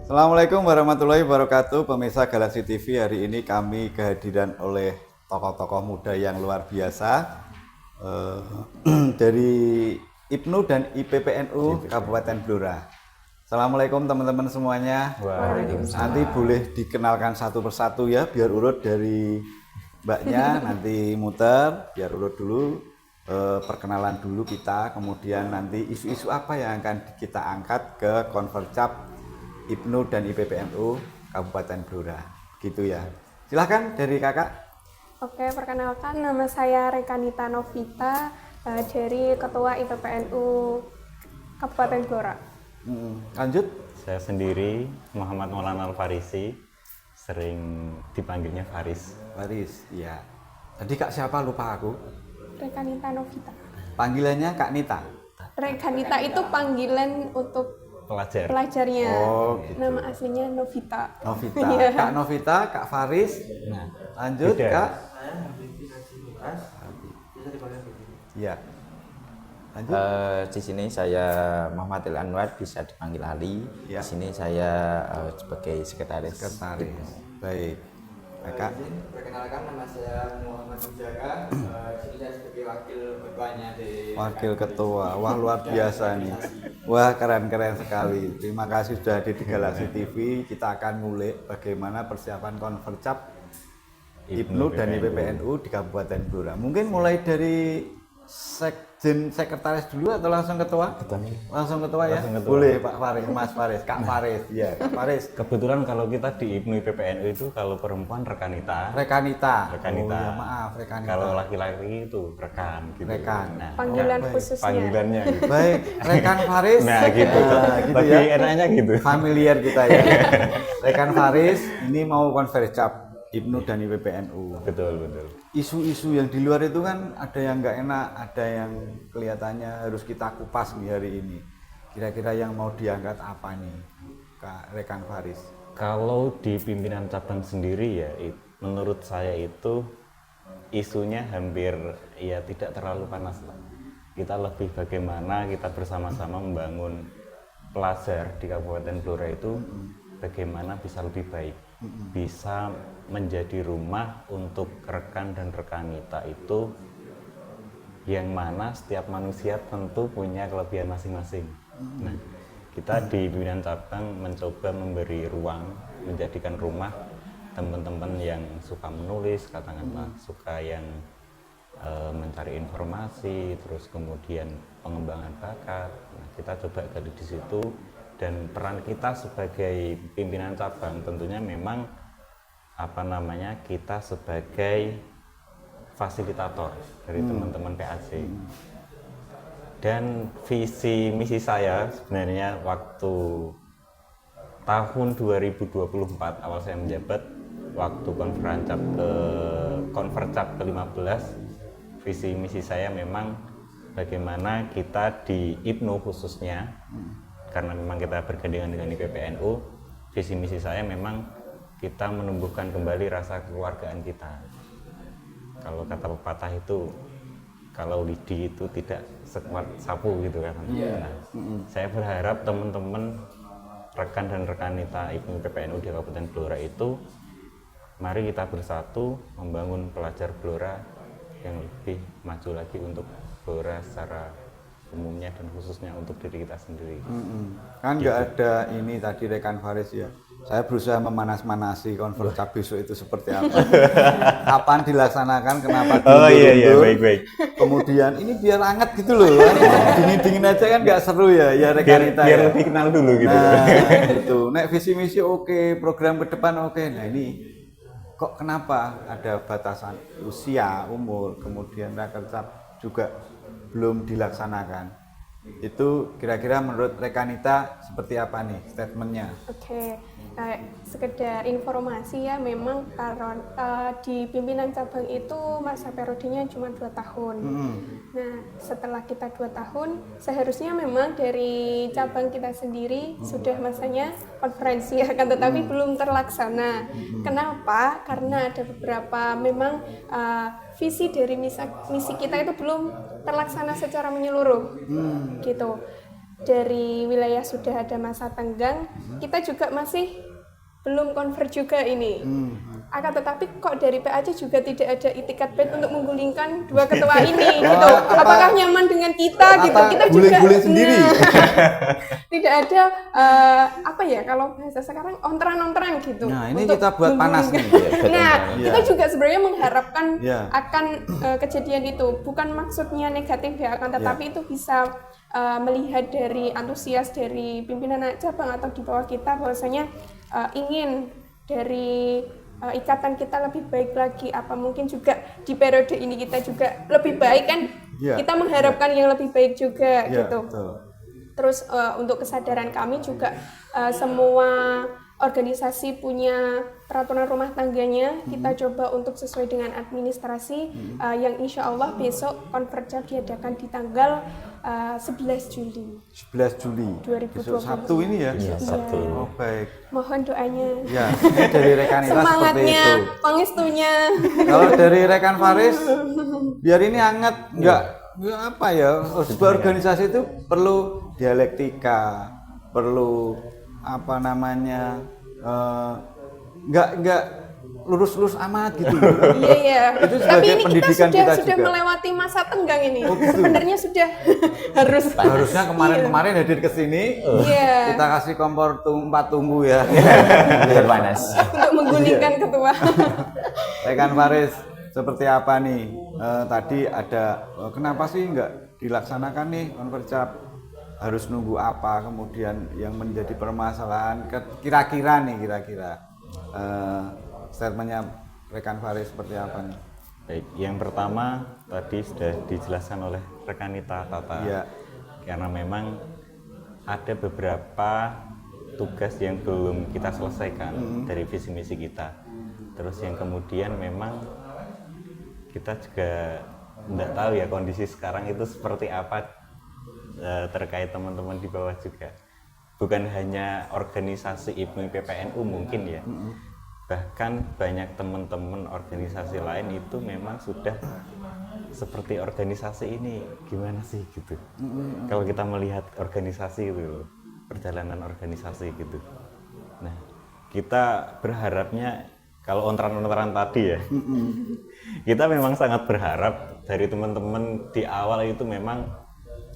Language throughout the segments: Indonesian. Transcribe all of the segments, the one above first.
Assalamualaikum warahmatullahi wabarakatuh, pemirsa Galaxy TV. Hari ini kami kehadiran oleh tokoh-tokoh muda yang luar biasa dari IPNU dan IPPNU Kabupaten Blora. Assalamualaikum teman-teman semuanya. Nanti boleh dikenalkan satu persatu ya, biar urut dari mbaknya, nanti muter, biar urut dulu. Perkenalan dulu kita, kemudian nanti isu-isu apa yang akan kita angkat ke Konvercap IPNU dan IPPNU Kabupaten Blora, gitu ya. Silahkan dari kakak. Oke, perkenalkan nama saya Rekanita Novita dari Ketua IPPNU Kabupaten Blora. Lanjut. Saya sendiri Muhammad Maulana Al-Farisi, sering dipanggilnya Faris. Faris, iya. Tadi kak siapa lupa aku? Rekanita Novita. Panggilannya Kak Nita. Rekanita itu panggilan untuk Pelajar. pelajarnya. Oh, gitu. Nama aslinya Novita. Novita, Iya. Kak Novita, Kak Faris. Nah, lanjut Beda. Kak. Iya. Lanjut. Di sini saya Muhammad El Anwar, bisa dipanggil Ali. Ya. Di sini saya sebagai sekretaris. Sekretaris. Baik. Kakak. Perkenalkan, nama saya Muhammad Mujaka. Sini saya sebagai wakil ketuanya di Wakil Ketua. Wah, luar biasa nih. Wah, keren-keren sekali. Terima kasih sudah hadir di Galaxy TV. Kita akan ngulik bagaimana persiapan Konvercap IPNU dan IPPNU di Kabupaten Blora. Mungkin mulai dari sekretaris dulu atau langsung ketua? Langsung ketua ya? Langsung ketua. Boleh Pak Faris, Mas Faris, Kak Faris. Ya, Kak Faris. Kebetulan kalau kita di IPNU IPPNU itu kalau perempuan rekanita, Rekanita. Rekanita. Oh, ya, maaf, Rekanita. kalau laki-laki itu rekan gitu. Rekan. Nah, Panggilan baik. khususnya. panggilannya gitu. Baik, rekan Faris. Nah, gitu. Nah, gitu Tapi ya. enaknya gitu. Familiar kita ya. Rekan Faris, ini mau Konvercap IPNU dan IPPNU. Betul, betul. Isu-isu yang di luar itu kan ada yang nggak enak, ada yang kelihatannya harus kita kupas nih hari ini. Kira-kira yang mau diangkat apa nih, Kak Rekan Faris? Kalau di pimpinan cabang sendiri ya, menurut saya itu isunya hampir ya tidak terlalu panas lah. Kita lebih bagaimana kita bersama-sama membangun pelajar di Kabupaten Blora itu bagaimana bisa lebih baik, bisa menjadi rumah untuk rekan dan rekanita itu, yang mana setiap manusia tentu punya kelebihan masing-masing. Nah, kita di pimpinan cabang mencoba memberi ruang, menjadikan rumah teman-teman yang suka menulis, katakanlah suka yang mencari informasi, terus kemudian pengembangan bakat. Nah, kita coba gali di situ, dan peran kita sebagai pimpinan cabang tentunya memang kita sebagai fasilitator dari teman-teman PAC. Dan visi misi saya sebenarnya waktu tahun 2024 awal saya menjabat, waktu Konvercap ke-15, visi misi saya memang bagaimana kita di IPNU khususnya, karena memang kita bergandengan dengan IPPNU, visi misi saya memang kita menumbuhkan kembali rasa kekeluargaan kita. Kalau kata pepatah itu, kalau lidi itu tidak sekuat sapu gitu kan. Nah, saya berharap teman-teman rekan dan rekanita IPNU IPPNU di Kabupaten Blora itu, mari kita bersatu membangun pelajar Blora yang lebih maju lagi untuk Blora secara umumnya dan khususnya untuk diri kita sendiri. Kan nggak ada ini tadi Rekan Faris ya. Saya berusaha memanas-manasi Konvercap besok itu seperti apa. Kapan dilaksanakan, kenapa diundur-undur. Oh iya, baik. Kemudian ini biar hangat gitu loh. Dingin-dingin aja kan nggak seru ya, ya Rekanita Biar ya. lebih kenal dulu gitu. Nah, gitu. Nek visi misi oke, program ke depan oke. Nah ini kok kenapa ada batasan usia, umur, kemudian Rakercap juga belum dilaksanakan? Itu kira-kira menurut Rekanita seperti apa nih statementnya? Oke, sekedar informasi ya, memang di pimpinan cabang itu masa periodenya cuma 2 tahun. Nah, setelah kita 2 tahun, seharusnya memang dari cabang kita sendiri sudah masanya konferensi, akan tetapi belum terlaksana. Kenapa? Karena ada beberapa memang visi dari misi kita itu belum terlaksana secara menyeluruh, gitu. dari wilayah sudah ada masa tenggang, kita juga masih belum convert juga ini. Akan tetapi kok dari PAC juga tidak ada itikat baik untuk menggulingkan dua ketua ini gitu. Apakah nyaman dengan kita gitu? Kita juga sendiri. tidak ada apa ya kalau bahasa sekarang ontran-ontran gitu. Nah, ini kita buat panas nih. Nah, kita juga sebenarnya mengharapkan Ya. akan kejadian itu. Bukan maksudnya negatif ya, akan tetapi itu bisa melihat dari antusias dari pimpinan cabang atau di bawah kita bahwasanya ingin dari ikatan kita lebih baik lagi. Apa mungkin juga di periode ini kita juga lebih baik kan? Ya. Kita mengharapkan yang lebih baik juga Ya, gitu. betul. Terus untuk kesadaran kami juga semua organisasi punya peraturan rumah tangganya, kita coba untuk sesuai dengan administrasi yang insya Allah besok konverjab diadakan di tanggal 11 Juli 11 Juli 2020. besok Sabtu ini ya? Iya, Sabtu. Oh baik. Mohon doanya. Ya, ini dari rekan kita seperti Semangatnya, itu. pangestunya. Kalau dari rekan Faris, biar ini hangat, enggak apa ya, sebuah organisasi itu perlu dialektika, perlu apa namanya, enggak lurus-lurus amat gitu. Iya iya. Itu Tapi sebagai ini pendidikan kita kita sudah juga. melewati masa tenggang ini. Oh, gitu. Sebenarnya sudah harus. Harusnya kemarin-kemarin hadir ke sini, Iya. kita kasih kompor tempat tunggu ya. Biar panas. Untuk menggulingkan ketua. Rekan Faris, seperti apa nih? Tadi ada kenapa sih nggak dilaksanakan nih konverjab? Harus nunggu apa? Kemudian yang menjadi permasalahan kira-kira statementnya rekan Faris seperti apa nih? Baik, yang pertama tadi sudah dijelaskan oleh rekan Nita Tata. Iya. Karena memang ada beberapa tugas yang belum kita selesaikan dari visi misi kita. Terus yang kemudian memang kita juga tidak tahu ya kondisi sekarang itu seperti apa terkait teman-teman di bawah juga. Bukan hanya organisasi IPMI PPNU mungkin ya. Bahkan banyak teman-teman organisasi lain itu memang sudah seperti organisasi ini gimana sih gitu. Kalau kita melihat organisasi itu, perjalanan organisasi gitu. Nah, kita berharapnya kalau ontran-ontran tadi ya, kita memang sangat berharap dari teman-teman di awal itu memang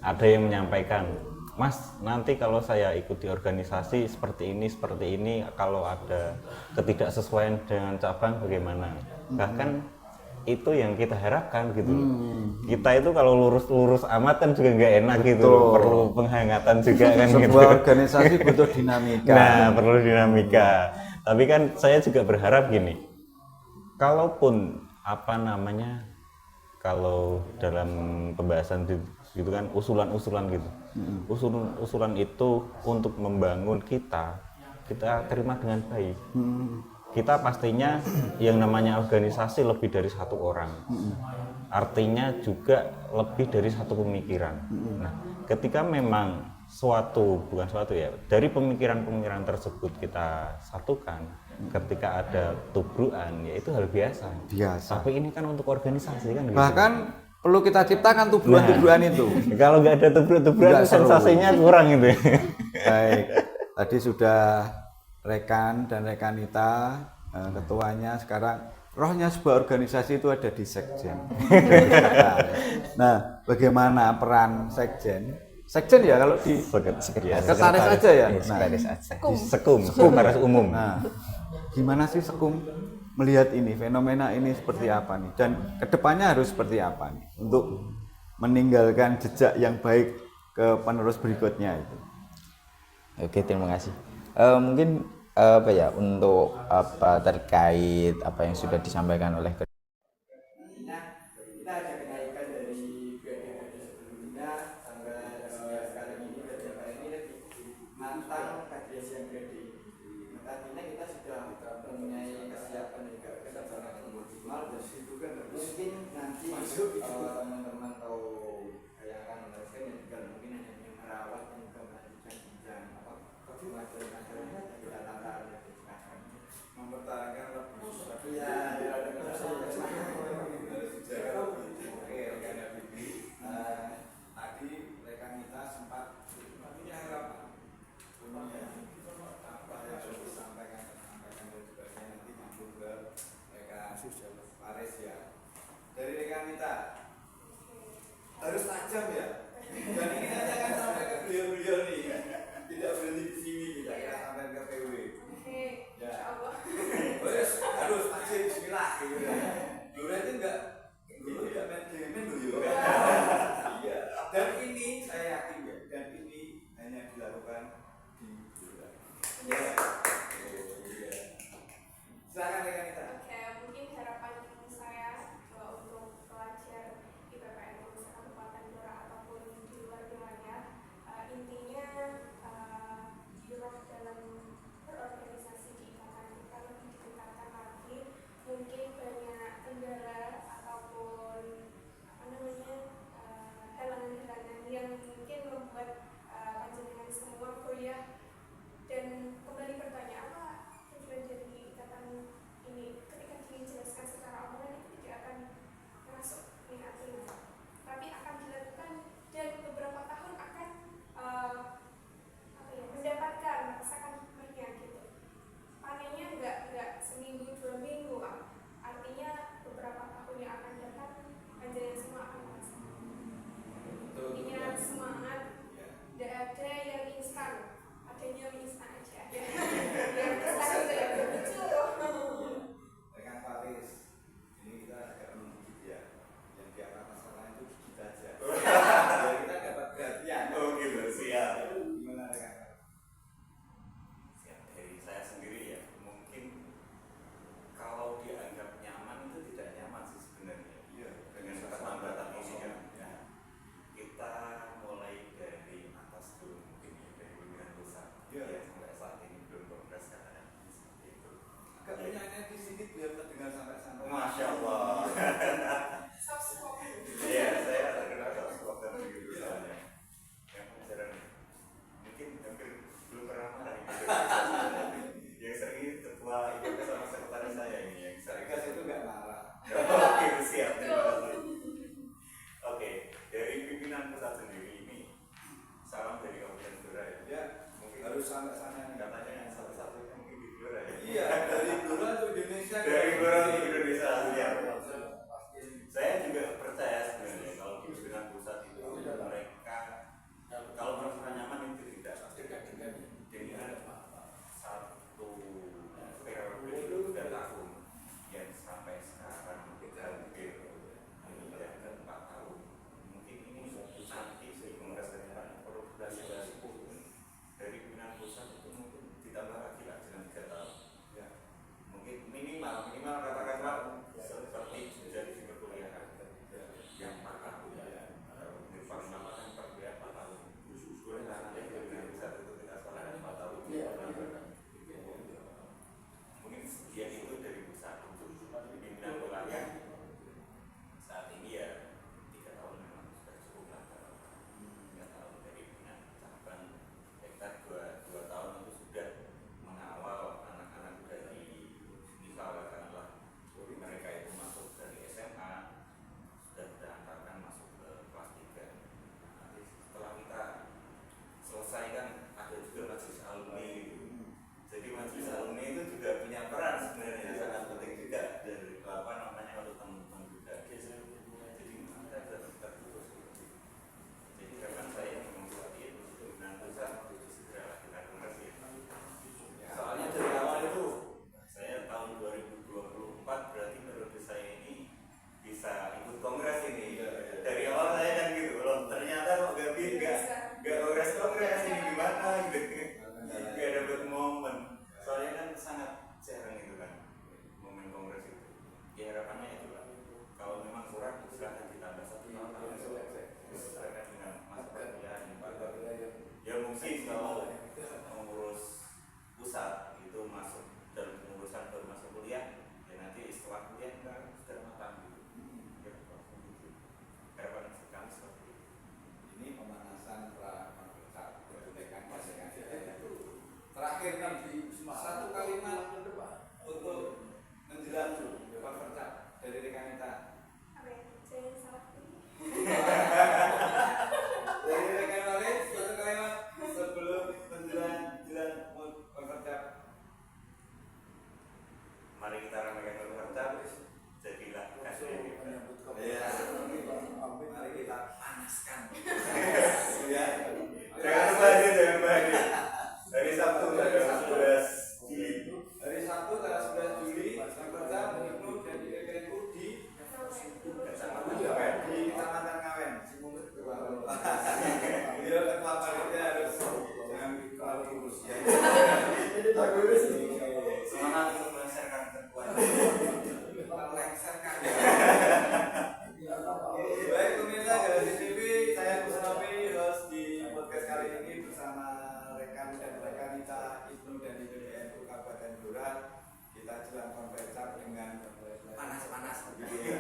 ada yang menyampaikan, Mas, nanti kalau saya ikut di organisasi seperti ini, kalau ada ketidaksesuaian dengan cabang bagaimana? Bahkan itu yang kita harapkan gitu. Kita itu kalau lurus-lurus amat kan juga nggak enak gitu. Betul. Perlu penghangatan juga kan gitu. Sebuah organisasi butuh dinamika. Nah, perlu dinamika. Tapi kan saya juga berharap gini. Kalaupun apa namanya, kalau dalam pembahasan gitu kan usulan-usulan gitu. Usulan itu untuk membangun kita terima dengan baik. Kita pastinya yang namanya organisasi lebih dari satu orang. Artinya juga lebih dari satu pemikiran. Nah, ketika memang dari pemikiran-pemikiran tersebut kita satukan, ketika ada tubruan, ya itu hal biasa. Tapi ini kan untuk organisasi kan gitu. Bahkan perlu kita ciptakan tubruan-tubruan itu. Kalau nggak ada tubruan sensasinya kurang itu. Baik, tadi sudah rekan dan rekan Nita, ketuanya. Sekarang rohnya sebuah organisasi itu ada di sekjen. Nah, bagaimana peran sekjen? Sekjen ya kalau di sekretaris aja ya. Sekum sekretaris umum. Nah, gimana sih Sekum melihat ini, fenomena ini seperti apa nih, dan kedepannya harus seperti apa nih untuk meninggalkan jejak yang baik ke penerus berikutnya itu? Oke, terima kasih. Mungkin apa ya, untuk apa terkait apa yang sudah disampaikan oleh Kita ada kenaikan dari periode sebelumnya sampai sekarang ini beberapa ini lebih mantang kajian yang gede. Artinya kita sudah mempunyai kesiapan dan juga kesabaran yang maksimal. Mungkin nanti teman-teman atau yang akan meneruskan dan juga mungkin hanya yang merawat dan juga melanjutkan jenjang materi-materinya kita tata oleh discussion. Mempertahankan lebih ya ada Tadi rekan kita sempat Silakan rekan kita. Oke, mungkin harapan saya untuk pelajar IPPN Nusa Kabupaten Blora ataupun di luar wilayah, intinya diroh dalam berorganisasi di ikatan kita lebih ditingkatkan lagi. Mungkin banyak kendala ataupun halangan-halangan yang mungkin membuat panjenengan semua kuliah dan kembali bertanya apa tujuan dari ikatan ini. Ketika dijelaskan secara online itu tidak akan masuk minatnya, tapi akan dilakukan dan beberapa tahun akan mendapatkan merasakan hikmahnya gitu. Panennya nggak seminggu 2 minggu, artinya beberapa tahun yang akan datang panjenengan semua akan merasakan. Intinya semangat, tidak ada yang instan, adanya yang instan aja. Yang instan itu yang lucu. Rekan Faris, ini kita agak menggigit ya. Yang di atas masalah itu gigit aja. Biar kita dapat perhatian. Oh gitu, siap. Gimana rekan? Siap. Dari saya sendiri ya, mungkin kalau dianggap nyaman itu tidak nyaman sih sebenarnya. Iya. Dengan keterlambatan ini kan. Ya. Kita mulai dari atas dulu mungkin ya, dari pimpinan pusat. Iya. Ya, sampai saat ini belum progres kadang seperti itu. Agak punyanya di sini biar terdengar sampai sana. Masya Allah. Soft spot. Iya, saya terkenal soft spoken gitu soalnya. Yang pelajaran mungkin hampir belum pernah marah gitu. Yang sering itu ketua IPP sama sekretaris saya ini yang sering. Regas itu nggak marah. Oke, siap. Terima kasih. Oke, dari pimpinan pusat sendiri ini salam dari Kabupaten Blora ya. Ya, Mungkin harus sampai sana nih. katanya yang satu-satunya mungkin di Blora ya. Iya, dari Blora untuk Indonesia. Dari Blora untuk Indonesia. Siap. Saya juga percaya sebenarnya kalau di pimpinan pusat itu mereka kalau merasa nyaman itu tidak dengan satu periode itu 3 tahun yang sampai sekarang hampir 4 tahun. Mungkin ini nanti di kongres ke depan progresi dari pimpinan pusat itu mungkin ditambah lagi lah dengan 3 tahun. Ya. Mungkin minimal katakanlah seperti jadi di perkuliahan yang 4 tahun ya. Di paling lama kan perkuliahan 4 tahun. Boleh lah nanti pimpinan pusat itu kita sekolah 4 tahun. Mungkin sekian itu dari pusat untuk pimpinan wilayah saat ini ya 3 tahun memang sudah cukup lah. 3 tahun dari pimpinan cabang hektar 2 tahun itu sudah mengawal anak-anak dari misalnya katakanlah mereka itu masuk dari SMA sudah berantakan masuk ke kelas 3. Nanti setelah kita selesaikan ada juga majelis alumni gitu. Jadi majelis alumni itu juga punya peran sebenarnya sangat penting juga dari apa namanya untuk teman-teman juga. Jadi kita terputus gitu. Jadi kapan saya mengusulkan itu dengan pusat segera kita konversi. Soalnya dari awal itu saya tahun 2024 berarti periode saya ini bisa ikut kongres ini. Dari awal saya kan gitu loh. Ternyata kok gak kongres ini gimana gitu. Gak dapet momen. Soalnya kan sangat jarang itu kan momen kongres itu. Ya harapannya itu lah. Kalau memang kurang silahkan ditambah 1 tahun atau silakan dengan masa perkuliahan. Ya mungkin kalau mengurus pusat itu masuk dalam pengurusan baru masuk kuliah, ya nanti setelah kuliah kita sudah matang gitu. Ya, gitu. Harapan kami seperti itu. Ini pemanasan pra-merdeka kemerdekaan masing-masing itu. Terakhir nih di satu kalimat untuk menjelang Pak Percap dari rekan kita. Apa ya? Jangan salah pilih. Dari rekan Faris satu kalimat sebelum menjelang Pak Percap. Mari kita ramaikan berpercap, jadilah kasih kita. Ya, mari kita panaskan. Ya, Jangan bahagia. Dari Sabtu tanggal 11 Juli. hari Sabtu tanggal 11 Juli Pak Percap mengimpun dan IPPNU di Kecamatan Ngawen. Beliau ketua panitia harus jangan terlalu kurus ya. ini bersama rekan dan rekan kita IPNU dan IPPNU Kabupaten Blora. Kita jelang conference dengan panas-panas begitu ya.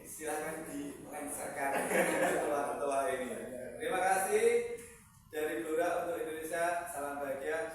Silakan dilencerkan ketua-ketua ini. Terima kasih dari Blora untuk Indonesia. Salam bahagia.